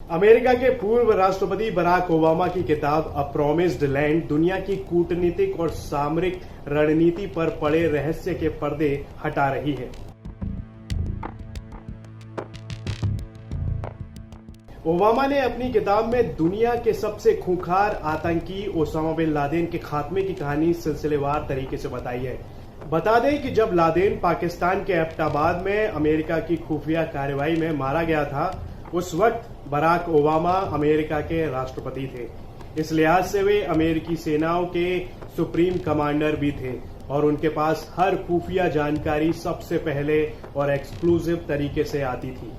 America के पूर्व राष्ट्रपति बराक ओबामा की किताब अ प्रॉमिस्ड लैंड दुनिया की कूटनीतिक और सामरिक रणनीति पर पड़े रहस्य के पर्दे हटा रही है। ओबामा ने अपनी किताब में दुनिया के सबसे खूंखार आतंकी ओसामा बिन लादेन के खात्मे की कहानी सिलसिलेवार तरीके से बताई है। बता दें कि जब लादेन पाकिस्तान के एबटाबाद में अमेरिका की खुफिया कार्रवाई में मारा गया था, उस वक्त बराक ओबामा अमेरिका के राष्ट्रपति थे। इस लिहाज से वे अमेरिकी सेनाओं के सुप्रीम कमांडर भी थे और उनके पास हर खुफिया जानकारी सबसे पहले और एक्सक्लूसिव तरीके से आती थी।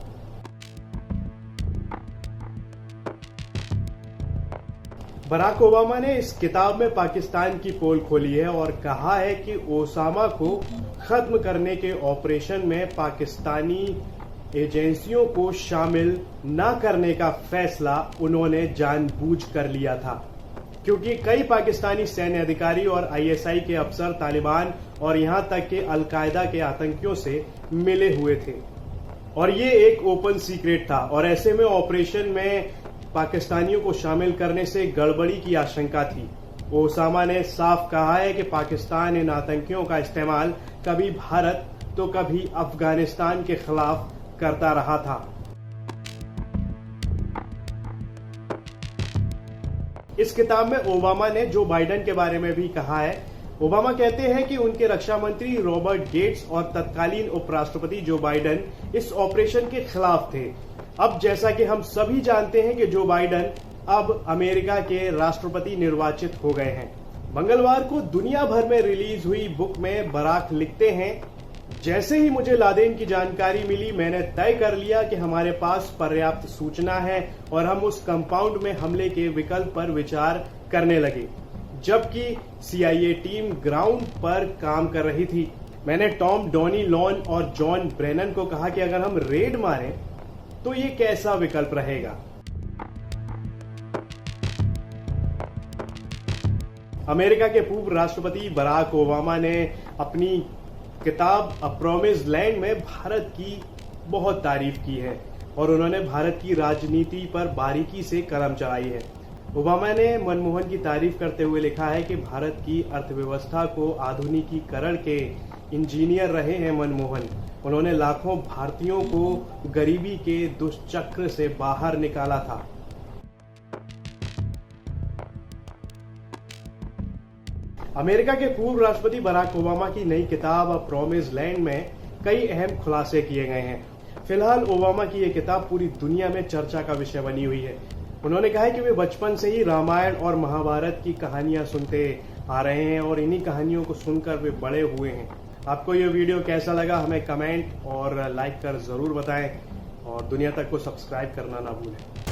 बराक ओबामा ने इस किताब में पाकिस्तान की पोल खोली है और कहा है कि ओसामा को खत्म करने के ऑपरेशन में पाकिस्तानी एजेंसियों को शामिल न करने का फैसला उन्होंने जानबूझकर लिया था, क्योंकि कई पाकिस्तानी सैन्य अधिकारी और आईएसआई के अफसर तालिबान और यहां तक कि अलकायदा के आतंकियों से मिले हुए थे और ये एक ओपन सीक्रेट था और ऐसे में ऑपरेशन में पाकिस्तानियों को शामिल करने से गड़बड़ी की आशंका थी। ओसामा ने साफ कहा है कि पाकिस्तान इन आतंकियों का इस्तेमाल कभी भारत तो कभी अफगानिस्तान के खिलाफ करता रहा था। इस किताब में ओबामा ने जो बाइडेन के बारे में भी कहा है। ओबामा कहते हैं कि उनके रक्षा मंत्री रॉबर्ट गेट्स और तत्कालीन उपराष्ट्रपति जो बाइडेन इस ऑपरेशन के खिलाफ थे। अब जैसा कि हम सभी जानते हैं कि जो बाइडेन अब अमेरिका के राष्ट्रपति निर्वाचित हो गए हैं। मंगलवार को दुनिया भर में रिलीज हुई बुक में बराक लिखते हैं, जैसे ही मुझे लादेन की जानकारी मिली, मैंने तय कर लिया कि हमारे पास पर्याप्त सूचना है और हम उस कंपाउंड में हमले के विकल्प पर विचार करने लगे। जबकि CIA टीम ग्राउंड पर काम कर रही थी, मैंने टॉम डॉनी लॉन और जॉन ब्रेनन को कहा कि अगर हम रेड मारें तो ये कैसा विकल्प रहेगा। अमेरिका के पूर्व राष्ट्रपति बराक ओबामा ने अपनी किताब अ प्रॉमिस्ड लैंड में भारत की बहुत तारीफ की है और उन्होंने भारत की राजनीति पर बारीकी से कलम चलाई है। ओबामा ने मनमोहन की तारीफ करते हुए लिखा है कि भारत की अर्थव्यवस्था को आधुनिकीकरण के इंजीनियर रहे हैं मनमोहन। उन्होंने लाखों भारतीयों को गरीबी के दुष्चक्र से बाहर निकाला था। अमेरिका के पूर्व राष्ट्रपति बराक ओबामा की नई किताब अ प्रॉमिस्ड लैंड में कई अहम खुलासे किए गए हैं। फिलहाल ओबामा की यह किताब पूरी दुनिया में चर्चा का विषय बनी हुई है। उन्होंने कहा है कि वे बचपन से ही रामायण और महाभारत की कहानियां सुनते आ रहे हैं और इन्हीं कहानियों को सुनकर वे बड़े हुए हैं। आपको यह वीडियो कैसा लगा हमें कमेंट और लाइक कर जरूर बताएं और दुनिया तक को सब्सक्राइब करना ना भूलें।